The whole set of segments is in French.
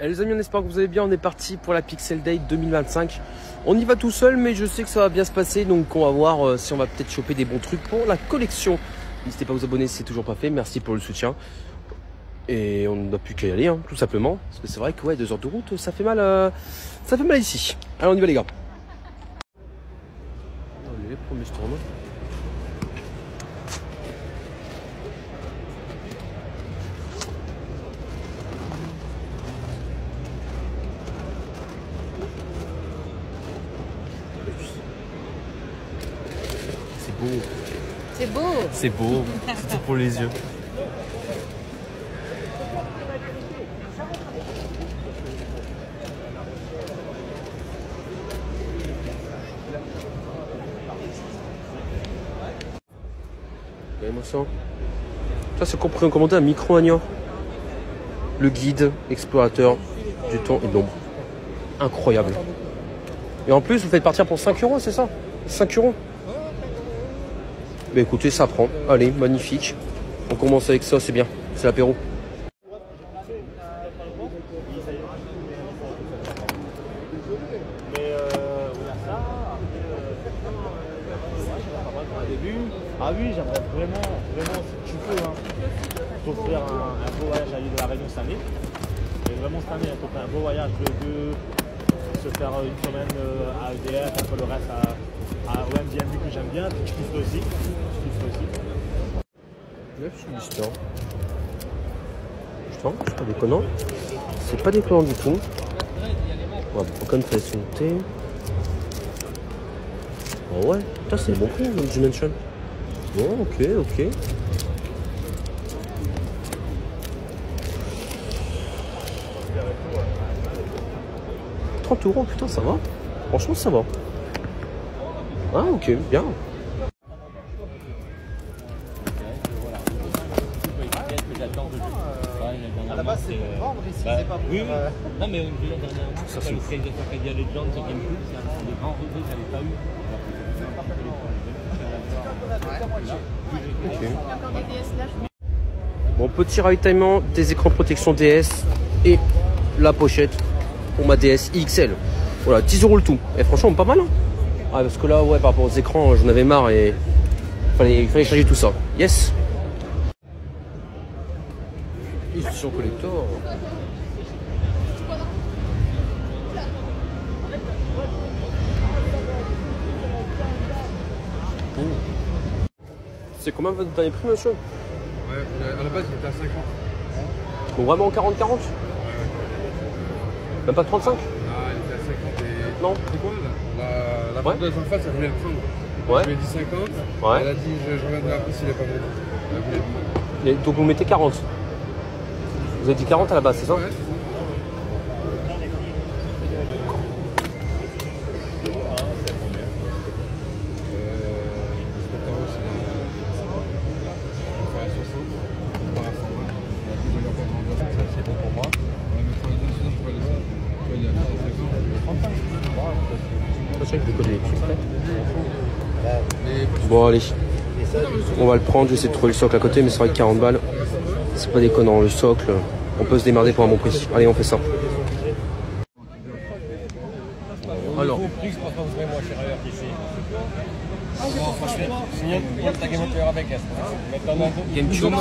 Et les amis, on espère que vous allez bien. On est parti pour la Pixel Day 2025. On y va tout seul, mais je sais que ça va bien se passer. Donc on va voir si on va peut-être choper des bons trucs pour la collection. N'hésitez pas à vous abonner si c'est toujours pas fait. Merci pour le soutien. Et on n'a plus qu'à y aller, hein, tout simplement. Parce que c'est vrai que ouais, 2 heures de route, ça fait mal ici. Allez, on y va les gars. Les premiers stands. C'est beau. C'est beau, c'est tout pour les yeux. Regardez-moi ça. Ça c'est commandé un micro-agneau. Le guide explorateur du temps et de l'ombre. Incroyable. Et en plus, vous faites partir pour 5 €, c'est ça? 5 €. Bah écoutez, ça prend. Allez, magnifique. On commence avec ça, c'est bien. C'est l'apéro. Ah oui, j'aimerais vraiment, si tu peux, hein, pour faire un beau voyage à l'île de la Réunion cette année. Et vraiment cette année, pour faire un beau voyage de se faire une semaine à EDF, un peu le reste au Airbnb que j'aime bien, puis je kiffe aussi. C'est l'histoire. Putain, c'est pas déconnant. C'est pas déconnant du tout. On va comme faire son thé. Oh ouais, putain, c'est le bon prix, le Dimension. Bon, ok. 30 €, putain, ça va. Franchement, ça va. Ah, ok, bien. À la base, c'est pour vendre ici, c'est pas pour... Oui. Non, mais ça c'est ouf. Il y a les gens qui aiment plus, c'est des grands regrets que j'avais pas eu. Okay. Bon, petit ravitaillement des écrans protection DS et la pochette pour ma DS XL. Voilà, 10 € le tout. Et franchement, pas mal. Hein, ah, parce que là, ouais, par rapport aux écrans, j'en avais marre et il fallait changer tout ça. Yes. Édition collector. Oh. C'est combien votre dernier prix, monsieur? Ouais, à la base il était à 50. Bon, vraiment 40-40? Même pas 35? Ah, il était à 50 et... Non. C'est quoi là? La vendeuse en face, elle voulait le prendre. Ouais. Je lui ai dit 50. Ouais. Elle a dit je reviendrai après s'il n'est pas vendu. Elle voulait le prendre. Et donc vous mettez 40. Vous avez dit 40 à la base, c'est ça? Ouais, c'est ça. Bon allez, on va le prendre, je vais essayer de trouver le socle à côté, mais c'est vrai que 40 balles, c'est pas déconnant, le socle, on peut se démerder pour un bon prix. Allez, on fait ça. Alors, GameCube,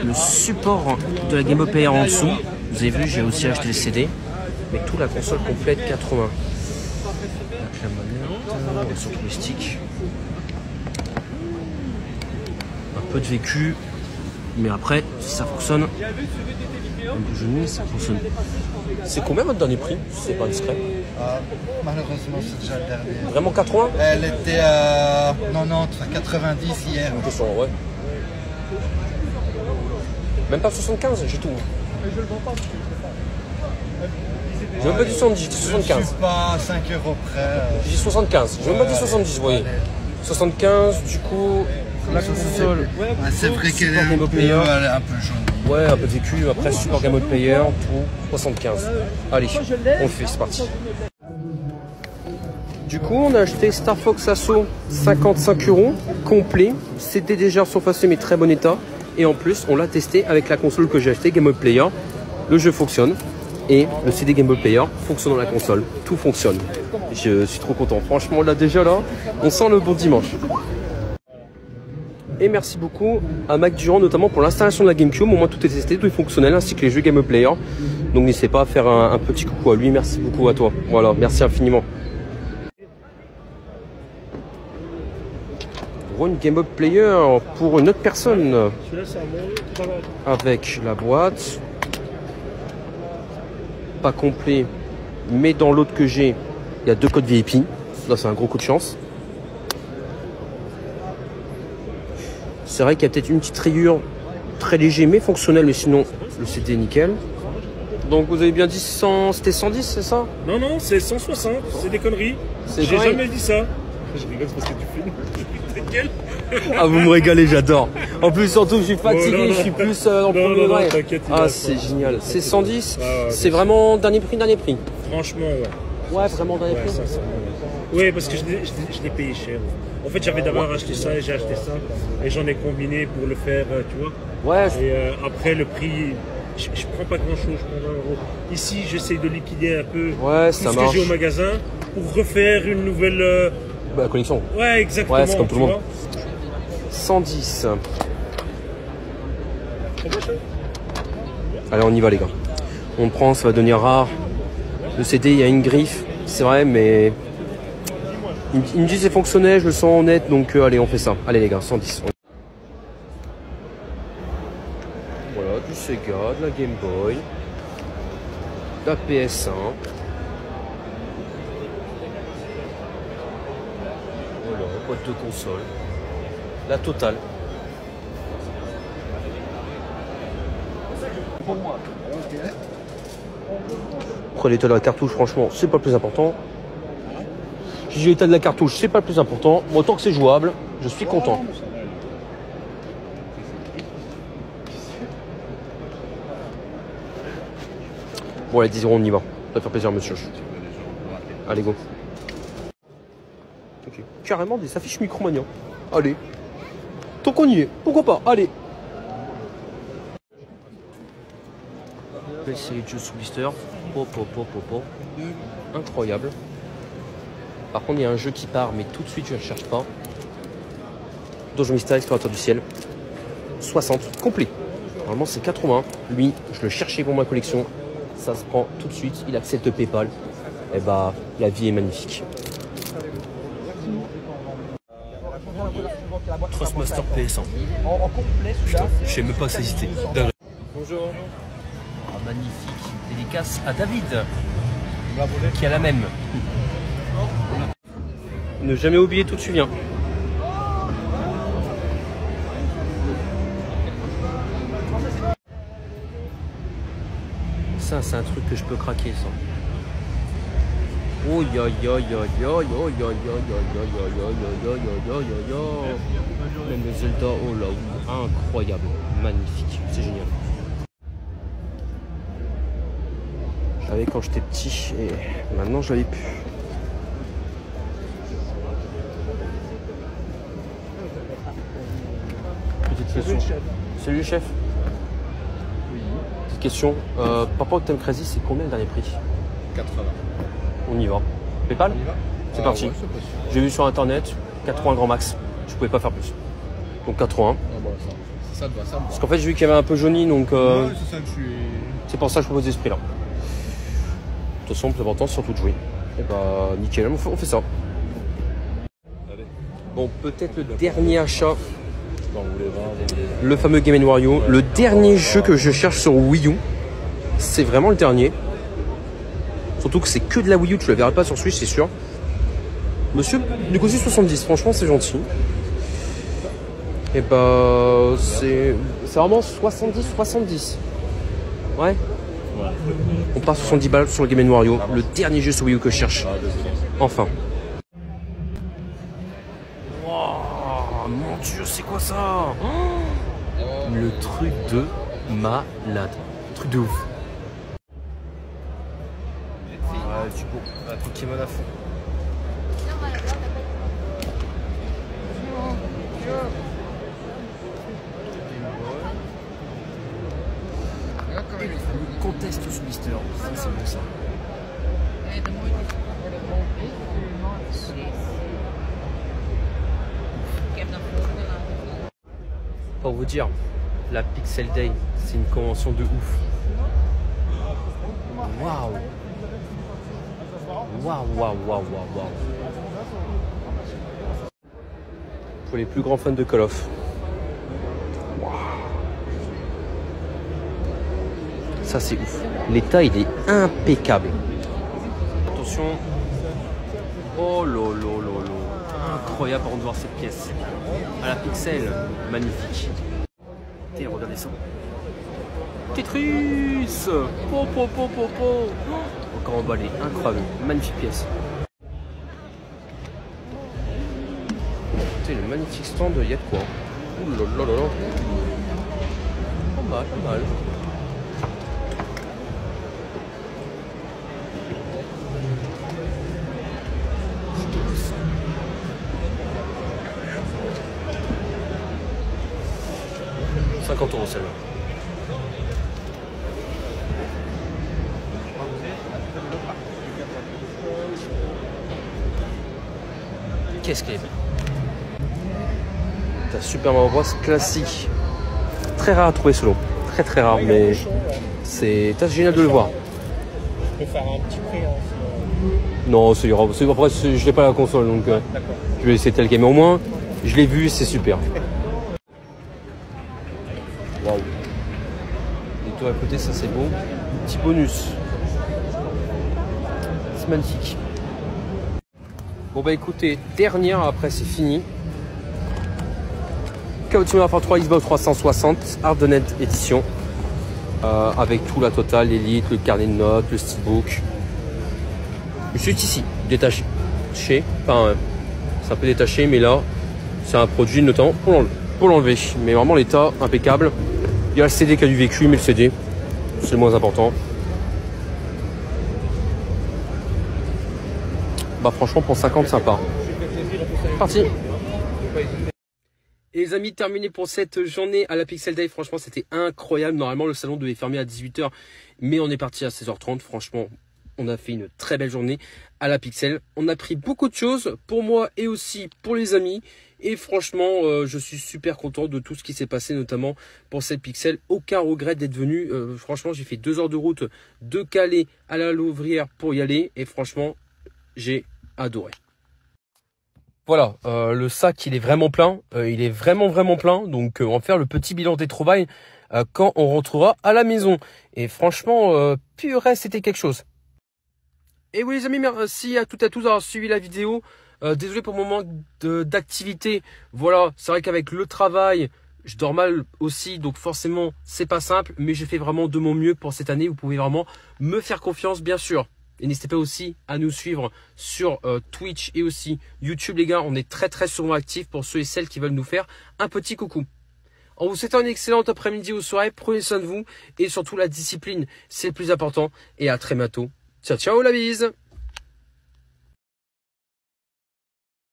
le support de la Game Boy Player en dessous, vous avez vu, j'ai aussi acheté le CD, mais tout la console complète 80. Avec la manette, sur le stick. Un peu de vécu, mais après, si ça fonctionne, un peu genou, ça fonctionne. C'est combien votre dernier prix? C'est pas discret. Malheureusement, c'est déjà le dernier. Vraiment 80? Elle était à 90, 90 hier. Une question, ouais. Même pas 75, j'ai tout. J'ai même pas dit 70, j'ai dit 75. Je suis pas à 5 € près. J'ai dit 75, j'ai même pas dit 70, vous voyez. 75, du coup, la console. Ouais, c'est vrai qu'elle est un peu jaune. Ouais, un peu de vécu, après support Game Boy Player, tout, 75. Allez, on le fait, c'est parti. Du coup, on a acheté Star Fox Assault 55 € complet. C'était déjà surfacé mais très bon état. Et en plus, on l'a testé avec la console que j'ai acheté, Game Boy Player. Le jeu fonctionne. et le CD Game Boy Player fonctionne dans la console. Tout fonctionne. Je suis trop content. Franchement, là déjà là, on sent le bon dimanche. Et merci beaucoup à Mac Durand notamment pour l'installation de la GameCube. Au moins tout est testé, tout est fonctionnel, ainsi que les jeux Game Boy Player. Donc n'hésitez pas à faire un petit coucou à lui. Merci beaucoup à toi. Voilà, merci infiniment. Une Game Boy Player pour une autre personne. Avec la boîte. Pas complet, mais dans l'autre que j'ai, il y a 2 codes VIP. Là, c'est un gros coup de chance. C'est vrai qu'il y a peut-être une petite rayure très léger, mais fonctionnelle, mais sinon, le CD est nickel. Donc, vous avez bien dit c'était 110, c'est ça? Non, non, c'est 160, c'est des conneries. J'ai jamais dit ça. Je rigole parce que tu filmes. Nickel. Ah, vous me régalez, j'adore. En plus, surtout, je suis fatigué, je suis plus en premier degré. Ah, c'est génial. C'est 110, c'est vraiment dernier prix. Franchement, ouais. Ouais, vraiment dernier prix. Oui, parce que je l'ai payé cher. En fait, j'avais d'abord acheté ça et j'ai acheté ça. Et j'en ai combiné pour le faire, tu vois. Ouais. Et après, le prix, je prends pas grand chose, je prends 20 €. Ici, j'essaye de liquider un peu ouais, tout ce que j'ai au magasin pour refaire une nouvelle. La collection. Ouais, exactement. Ouais, c'est comme tout le monde. 110. Allez, on y va, les gars. On prend, ça va devenir rare. Le CD, il y a une griffe, c'est vrai, mais il me dit c'est fonctionnel, je le sens honnête, donc allez, on fait ça. Allez, les gars, 110. Voilà, du Sega, de la Game Boy, de la PS1. Voilà, boîte de console. La totale. Après l'état de la cartouche, franchement, c'est pas le plus important. Si j'ai l'état de la cartouche, c'est pas le plus important. Bon, tant que c'est jouable, je suis content. Bon, allez, 10 €, on y va. Ça va faire plaisir, monsieur. Allez, go. Ok. Carrément des affiches Micromania. Allez. Tant qu'on y est, pourquoi pas, allez. Belle série de jeux sous blister. Incroyable. Par contre, il y a un jeu qui part, mais tout de suite, je ne le cherche pas. Donjon Mystère, Explorateur du Ciel. 60, complet. Normalement, c'est 80. Lui, je le cherchais pour ma collection. Ça se prend tout de suite. Il accepte PayPal. Et bah, la vie est magnifique. Trustmaster PS1. Putain, je sais même pas ça existait. Bonjour. Ah, magnifique. Dédicace à David, qui a la même. Ne jamais oublier tout tu viens. Ça, c'est un truc que je peux craquer, ça. Oh ya ya ya ya ya ya ya ya ya. Même le Zelda, oh là, incroyable, magnifique, c'est génial. Je l'avais quand j'étais petit et maintenant je l'avais plus. Petite question. Salut chef. Oui. Petite question. Papa Octane Crazy, c'est combien le dernier prix? 80. On y va. PayPal? C'est parti. Ouais, j'ai vu sur internet 80 grand max. Je pouvais pas faire plus. Donc 80. Ah bah, ça te va, ça me va. Parce qu'en fait j'ai vu qu'il y avait un peu jauni donc Ouais, c'est ça que je suis. c'est pour ça que je propose ce prix là. De toute façon, le plus important c'est surtout de jouer. Et bah nickel, on fait ça. Bon, peut-être le dernier achat. Le fameux Game & Wario. Le dernier jeu que je cherche sur Wii U. C'est vraiment le dernier. Surtout que c'est que de la Wii U, tu le verras pas sur Switch, c'est sûr. Monsieur, du coup, c'est 70, franchement, c'est gentil. Et bah, c'est vraiment 70. Ouais. On part 70 balles sur le Game & Wario, le dernier jeu sur Wii U que je cherche. Enfin. Wow, mon Dieu, c'est quoi ça? Le truc de malade. Le truc de ouf. Ouais, du coup, Pokémon à fond. Le contest tous blister. Ça, c'est bon ça. Pour vous dire, la Pixel Day, c'est une convention de ouf. Waouh! Waouh, waouh, waouh, waouh, waouh. Pour les plus grands fans de Call of. Waouh. Ça, c'est ouf. L'état, il est impeccable. Attention. Oh là là là là. Incroyable avant de voir cette pièce. À la Pixel, magnifique. Et regardez ça. Tetris. Po, po, po, po, po. Encore emballé, incroyable, magnifique pièce. Écoutez, le magnifique stand, il y a de quoi. Ouh là là là là. Pas mal, pas mal. €50 celle-là. Qu'est-ce qu'elle est belle. T'as Super Mario Bros classique. Très rare à trouver ce lot. Très très rare, mais c'est génial de le voir. Je peux faire un petit prix. Hein, non, ça ira. Après, je n'ai pas la console, donc je vais essayer tel quel. Mais au moins, je l'ai vu, c'est super. Waouh. Et toi à côté, ça c'est beau. Petit bonus. C'est magnifique. Bon bah écoutez, dernière, après c'est fini. KO Team Warfare 3 Xbox 360 Hardened Edition. Avec tout la totale, l'élite, le carnet de notes, le steelbook. Juste ici, détaché. Enfin, c'est un peu détaché, mais là, c'est un produit notamment pour l'enlever. Mais vraiment l'état impeccable. Il y a le CD qui a du vécu, mais le CD, c'est le moins important. Bah franchement pour 50 sympa. Parti. Et les amis, terminé pour cette journée à la Pixel Day. Franchement c'était incroyable. Normalement le salon devait fermer à 18 h, mais on est parti à 16 h 30. Franchement on a fait une très belle journée à la Pixel. On a pris beaucoup de choses pour moi et aussi pour les amis. Et franchement je suis super content de tout ce qui s'est passé, notamment pour cette Pixel. Aucun regret d'être venu. Franchement j'ai fait 2 heures de route de Calais à la Louvrière pour y aller. Et franchement j'ai adoré. Voilà, le sac il est vraiment plein, il est vraiment plein, donc on va faire le petit bilan des trouvailles quand on rentrera à la maison. Et franchement, purée, c'était quelque chose. Et oui les amis, merci à toutes et à tous d'avoir suivi la vidéo. Désolé pour le moment d'activité, voilà, c'est vrai qu'avec le travail, je dors mal aussi, donc forcément c'est pas simple, mais j'ai fait vraiment de mon mieux pour cette année. Vous pouvez vraiment me faire confiance bien sûr. Et n'hésitez pas aussi à nous suivre sur Twitch et aussi YouTube les gars. On est très souvent actifs pour ceux et celles qui veulent nous faire un petit coucou. En vous souhaitant une excellente après-midi ou soirée. Prenez soin de vous et surtout la discipline, c'est le plus important. Et à très bientôt. Ciao ciao la bise.